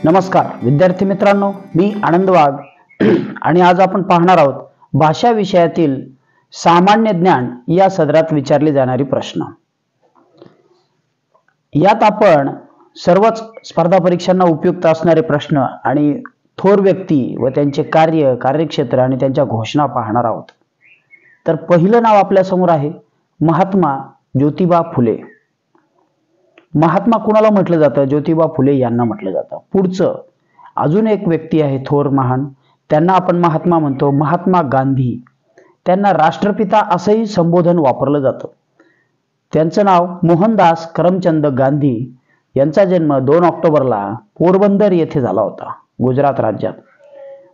नमस्कार विद्यार्थी मित्रांनो, मी आनंद वाघ आणि आज आपण पाहणार आहोत भाषा विषयातील सामान्य ज्ञान या सदरात विचारले जाणारे प्रश्न। यात आपण सर्वच स्पर्धा परीक्षांना उपयुक्त असणारे प्रश्न आणि थोर व्यक्ती व त्यांचे कार्य, कार्यक्षेत्र आणि त्यांच्या घोषणा पाहणार आहोत। तर पहिलं नाव आपल्या समोर आहे महात्मा ज्योतिबा फुले। महात्मा कुणाला म्हटलं जातं? ज्योतिबा फुले यांना म्हटलं जातं। पुढचं अजून एक व्यक्ती आहे थोर महान, त्यांना आपण महात्मा म्हणतो, महात्मा गांधी। त्यांना राष्ट्रपिता असंही संबोधन वापरलं जातं। त्यांचं नाव मोहनदास करमचंद गांधी। यांचा जन्म 2 ऑक्टोबरला पोरबंदर येथे झाला होता, गुजरात राज्यात।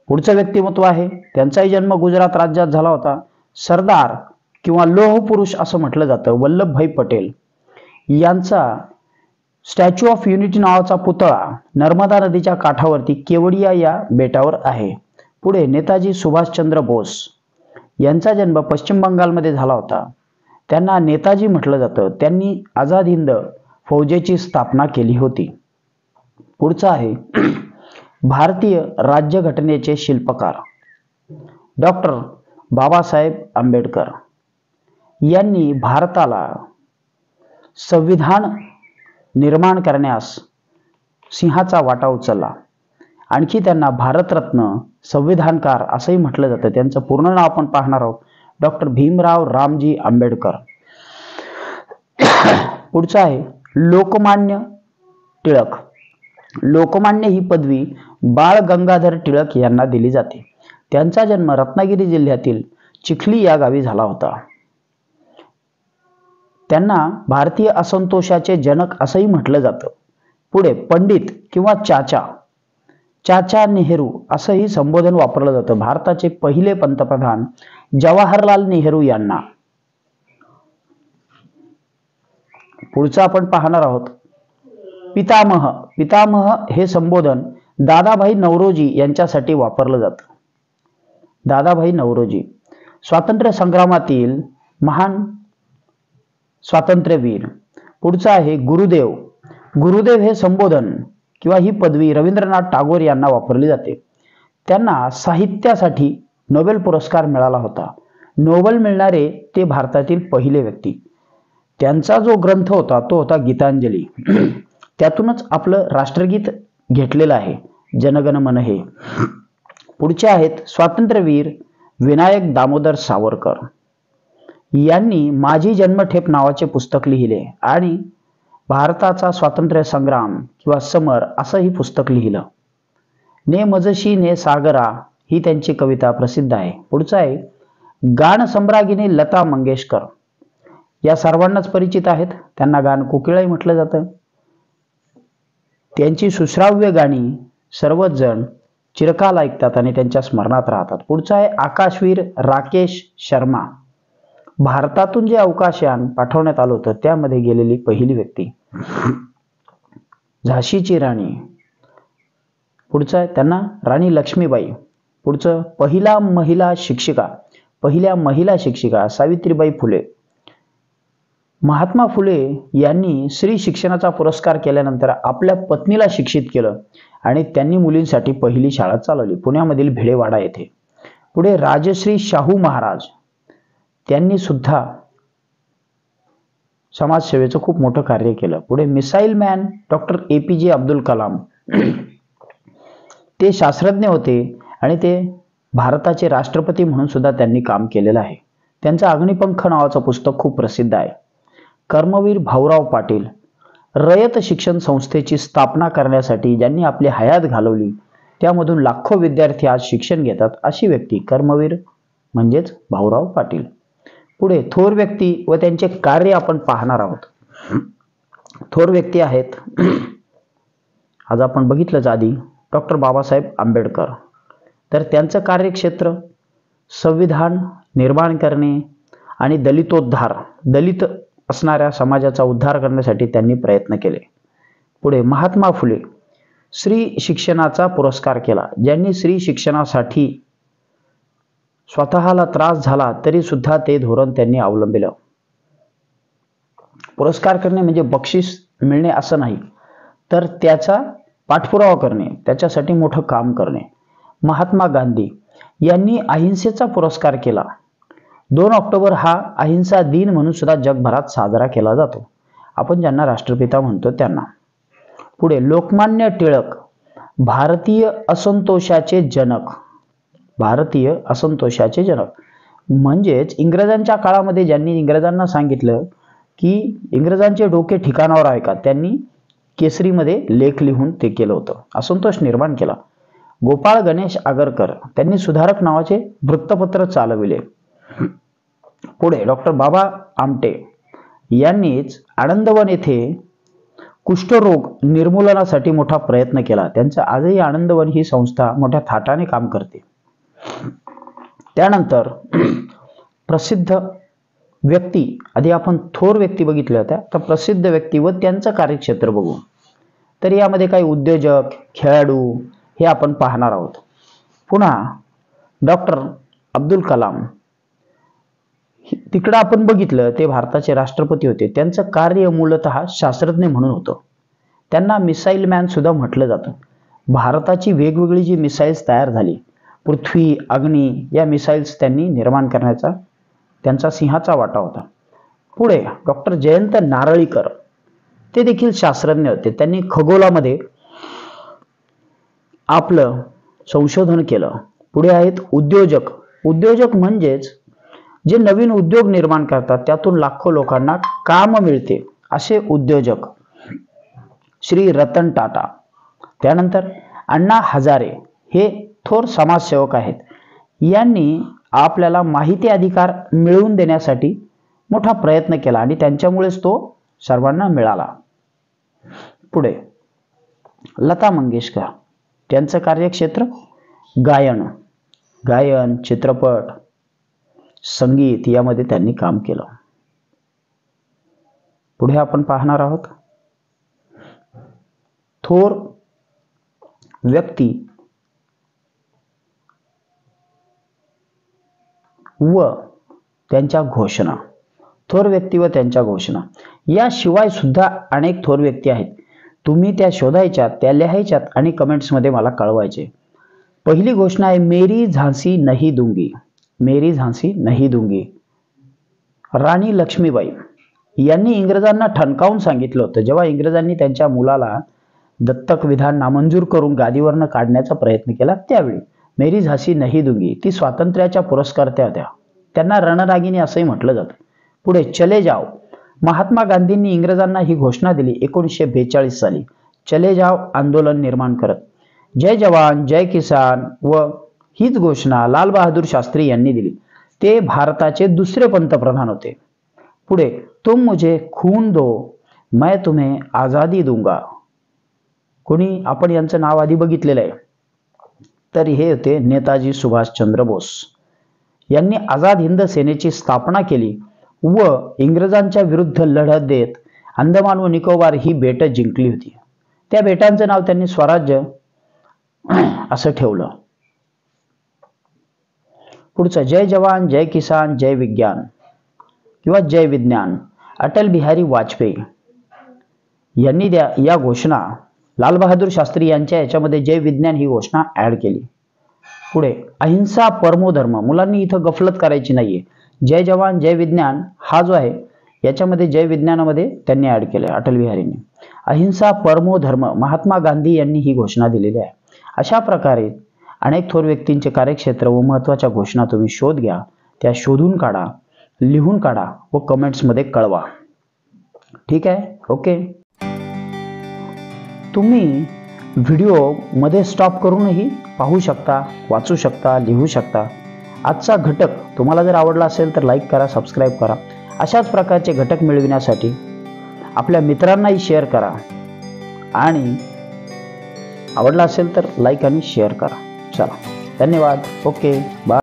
पुढचं व्यक्तिमत्व आहे, त्यांचाही जन्म गुजरात राज्यात झाला होता। सरदार किंवा लोह पुरुष असं म्हटलं जातं वल्लभभाई पटेल। यांचा स्टॅच्यू ऑफ युनिटी नावाचा पुतळा नर्मदा नदीच्या काठावरती केवडिया या बेटावर आहे। पुढे नेताजी सुभाषचंद्र बोस। यांचा जन्म पश्चिम बंगालमध्ये झाला होता। त्यांना नेताजी म्हटलं जातं। त्यांनी आझाद हिंद फौजेची स्थापना केली होती। पुढचं आहे भारतीय राज्यघटनेचे शिल्पकार डॉक्टर बाबासाहेब आंबेडकर। यांनी भारताला संविधान निर्माण करण्यास सिंहाचा वाटा उचलला। आणखी त्यांना भारतरत्न, संविधानकार असंही म्हटलं जातं। त्यांचं पूर्ण नाव आपण पाहणार आहोत, डॉक्टर भीमराव रामजी आंबेडकर। पुढचं आहे लोकमान्य टिळक। लोकमान्य ही पदवी बाळ गंगाधर टिळक यांना दिली जाते। त्यांचा जन्म रत्नागिरी जिल्ह्यातील चिखली या गावी झाला होता। त्यांना भारतीय असंतोषाचे जनक असंही म्हटलं जातं। पुढे पंडित किंवा चाचा नेहरू असंही संबोधन वापरलं जातं। भारताचे पहिले पंतप्रधान जवाहरलाल नेहरू यांना। पुढचं आपण पाहणार आहोत पितामह। पितामह हे संबोधन दादाभाई नौरोजी यांच्यासाठी वापरलं जातं। दादाभाई नौरोजी स्वातंत्र्य संग्रामातील महान स्वातंत्र्यवीर। पुढचं आहे गुरुदेव। गुरुदेव हे संबोधन किंवा ही पदवी रवींद्रनाथ टागोर यांना वापरली जाते। त्यांना साहित्यासाठी नोबेल पुरस्कार मिळाला होता। नोबेल मिळणारे ते भारतातील पहिले व्यक्ती। त्यांचा जो ग्रंथ होता तो होता गीतांजली। त्यातूनच आपलं राष्ट्रगीत घेतलेलं आहे, जनगण मन हे। पुढचे आहेत स्वातंत्र्यवीर विनायक दामोदर सावरकर। यांनी माझी जन्मठेप नावाचे पुस्तक लिहिले आणि भारताचा स्वातंत्र्य संग्राम किंवा समर असंही पुस्तक लिहिलं। ने मजशी ने सागरा ही त्यांची कविता प्रसिद्ध आहे। पुढचं आहे गान सम्राज्ञी लता मंगेशकर। या सर्वांनाच परिचित आहेत, त्यांना गान कोकिळाही म्हटलं जातं। त्यांची सुश्राव्य गाणी सर्वच जण चिरकाल ऐकतात आणि त्यांच्या स्मरणात राहतात। पुढचं आहे आकाशवीर राकेश शर्मा। भारतातून जे अवकाशयान पाठवण्यात आलं होतं त्यामध्ये गेलेली पहिली व्यक्ती। झाशीची राणी। पुढचं आहे त्यांना राणी लक्ष्मीबाई। पुढचं पहिल्या महिला शिक्षिका सावित्रीबाई फुले। महात्मा फुले यांनी स्त्री शिक्षणाचा पुरस्कार केल्यानंतर आपल्या पत्नीला शिक्षित केलं आणि त्यांनी मुलींसाठी पहिली शाळा चालवली, पुण्यामधील भिडेवाडा येथे। पुढे राजश्री शाहू महाराज। त्यांनी सुद्धा समाजसेवेचं खूप मोठं कार्य केलं। पुढे missile man doctor APJ Abdul Kalam. ते शास्त्रज्ञ होते आणि ते भारताचे राष्ट्रपती म्हणून सुद्धा त्यांनी काम केलेलं आहे। त्यांचं अग्निपंख नावाचं पुस्तक खूप प्रसिद्ध आहे। कर्मवीर भाऊराव पाटील। रयत शिक्षण संस्थेची स्थापना करण्यासाठी ज्यांनी आपली हयात घालवली, त्यामधून लाखो विद्यार्थी आज शिक्षण घेतात, अशी व्यक्ती कर्मवीर म्हणजेच भाऊराव पाटील। पुढे थोर व्यक्ती व त्यांचे कार्य आपण पाहणार आहोत। थोर व्यक्ती आहेत, आज आपण बघितलंच आधी, डॉक्टर बाबासाहेब आंबेडकर। तर त्यांचं कार्यक्षेत्र संविधान निर्माण करणे आणि दलित असणाऱ्या समाजाचा उद्धार करण्यासाठी त्यांनी प्रयत्न केले। पुढे महात्मा फुले स्त्री शिक्षणाचा पुरस्कार केला। ज्यांनी स्त्री शिक्षणासाठी स्वतःला त्रास झाला तरी सुद्धा ते धोरण त्यांनी अवलंबिलं। पुरस्कार करणे म्हणजे बक्षीस मिळणे असं नाही, तर त्याचा पाठपुरावा करणे, त्याच्यासाठी मोठं काम करणे. महात्मा गांधी यांनी अहिंसेचा पुरस्कार केला. 2 ऑक्टोबर हा अहिंसा दिन म्हणून सुद्धा जगभरात साजरा केला जातो. आपण ज्यांना राष्ट्रपिता म्हणतो त्यांना. पुढे लोकमान्य टिळक भारतीय असंतोषाचे जनक. भारतीय असंतोषाचे जनक म्हणजेच इंग्रजांच्या काळामध्ये ज्यांनी इंग्रजांना सांगितलं की इंग्रजांचे डोके ठिकाणावर आहे का, त्यांनी केसरीमध्ये लेख लिहून ते केलं होतं, असंतोष निर्माण केला. गोपाळ गणेश आगरकर त्यांनी सुधारक नावाचे वृत्तपत्र चालविले. पुढे डॉक्टर बाबा आमटे यांनीच आनंदवन येथे कुष्ठरोग निर्मूलनासाठी मोठा प्रयत्न केला. त्यांचं आजही आनंदवन ही संस्था मोठ्या थाटाने काम करते. त्यानंतर प्रसिद्ध व्यक्ती, आधी आपण थोर व्यक्ती बघितल्या होत्या, तर प्रसिद्ध व्यक्ती व त्यांचं कार्यक्षेत्र बघू. तर यामध्ये काही उद्योजक, खेळाडू हे आपण पाहणार आहोत. पुन्हा डॉक्टर अब्दुल कलाम, तिकडं आपण बघितलं ते भारताचे राष्ट्रपती होते. त्यांचं कार्य मूलतः शास्त्रज्ञ म्हणून होतं. त्यांना मिसाईल मॅन सुद्धा म्हटलं जातं. भारताची वेगवेगळी जी मिसाईल्स तयार झाली, पृथ्वी, अग्नी या मिसाईल्स त्यांनी निर्माण करण्याचा त्यांचा सिंहाचा वाटा होता. पुढे डॉक्टर जयंत नारळीकर, ते देखील शास्त्रज्ञ होते. त्यांनी खगोलामध्ये आपलं संशोधन केलं. पुढे आहेत उद्योजक. उद्योजक म्हणजेच जे नवीन उद्योग निर्माण करतात, त्यातून लाखो लोकांना काम मिळते, असे उद्योजक. श्री रतन टाटा. त्यानंतर अण्णा हजारे हे थोर समाजसेवक आहेत. यांनी आपल्याला माहिती अधिकार मिळवून देण्यासाठी मोठा प्रयत्न केला आणि त्यांच्यामुळेच तो सर्वांना मिळाला. पुढे लता मंगेशकर, त्यांचं कार्यक्षेत्र गायन, चित्रपट, संगीत यामध्ये त्यांनी काम केलं. पुढे आपण पाहणार आहोत थोर व्यक्ती व त्यांच्या घोषणा. थोर व्यक्ती व त्यांच्या घोषणा याशिवाय सुद्धा अनेक थोर व्यक्ती आहेत. तुम्ही त्या शोधायच्यात, त्या लिहायच्यात आणि कमेंट्समध्ये मला कळवायचे. पहिली घोषणा आहे मेरी झांसी नहीं दूंगी. मेरी झांसी नहीं दूंगी. राणी लक्ष्मीबाई यांनी इंग्रजांना ठणकावून सांगितलं होतं, जेव्हा इंग्रजांनी त्यांच्या मुलाला दत्तक विधान नामंजूर करून गादीवरनं काढण्याचा प्रयत्न केला, त्यावेळी मेरी झांसी नहीं दूंगी, ती स्वातंत्र्याच्या पुरस्कर्त्या होत्या. त्यांना रणरागिणी असंही म्हटलं जातं. पुढे चले जाओ. महात्मा गांधींनी इंग्रजांना ही घोषणा दिली 1942 साली. चले जाओ आंदोलन निर्माण करत. जय जवान जय किसान व हीच घोषणा लाल बहादूर शास्त्री यांनी दिली. ते भारताचे दुसरे पंतप्रधान होते. पुढे तुम मुझे खून दो मैं तुम्हें आजादी दूंगा. कोणी आपण यांचं नाव आधी बघितलेलं आहे, तर हे होते नेताजी सुभाषचंद्र बोस. यांनी आझाद हिंद सेनेची स्थापना केली व इंग्रजांच्या विरुद्ध लढत देत अंदमान व निकोबार ही बेटं जिंकली होती. त्या बेटांचं नाव त्यांनी स्वराज्य असं ठेवलं. पुढचं जय जवान जय किसान जय विज्ञान किंवा जय विज्ञान. अटल बिहारी वाजपेयी यांनी या घोषणा लाल बहादूर शास्त्री यांच्या याच्यामध्ये जय विज्ञान ही घोषणा ऍड केली. पुढे अहिंसा परमो धर्म. मुलांनी इथं गफलत करायची नाहीये. जय जवान जय विज्ञान हा जो आहे याच्यामध्ये जय विज्ञानामध्ये त्यांनी ऍड केलंय अटल बिहारींनी. अहिंसा परमो धर्म महात्मा गांधी यांनी ही घोषणा दिलेली आहे. अशा प्रकारे अनेक थोर व्यक्तींचे कार्यक्षेत्र व महत्वाच्या घोषणा तुम्ही शोध घ्या, त्या शोधून काढा, लिहून काढा व कमेंट्समध्ये कळवा. ठीक आहे, ओके. तुम्ही व्हिडिओ मध्ये स्टॉप करूनही पाहू शकता, वाचू शकता, लिहू शकता. आजचा घटक तुम्हाला जर आवडला असेल तर लाईक करा, सबस्क्राईब करा. अशाच प्रकारचे घटक मिळविण्यासाठी आपल्या मित्रांनाही शेअर करा आणि आवडला असेल तर लाईक आणि शेअर करा. चला, धन्यवाद. Okay, bye.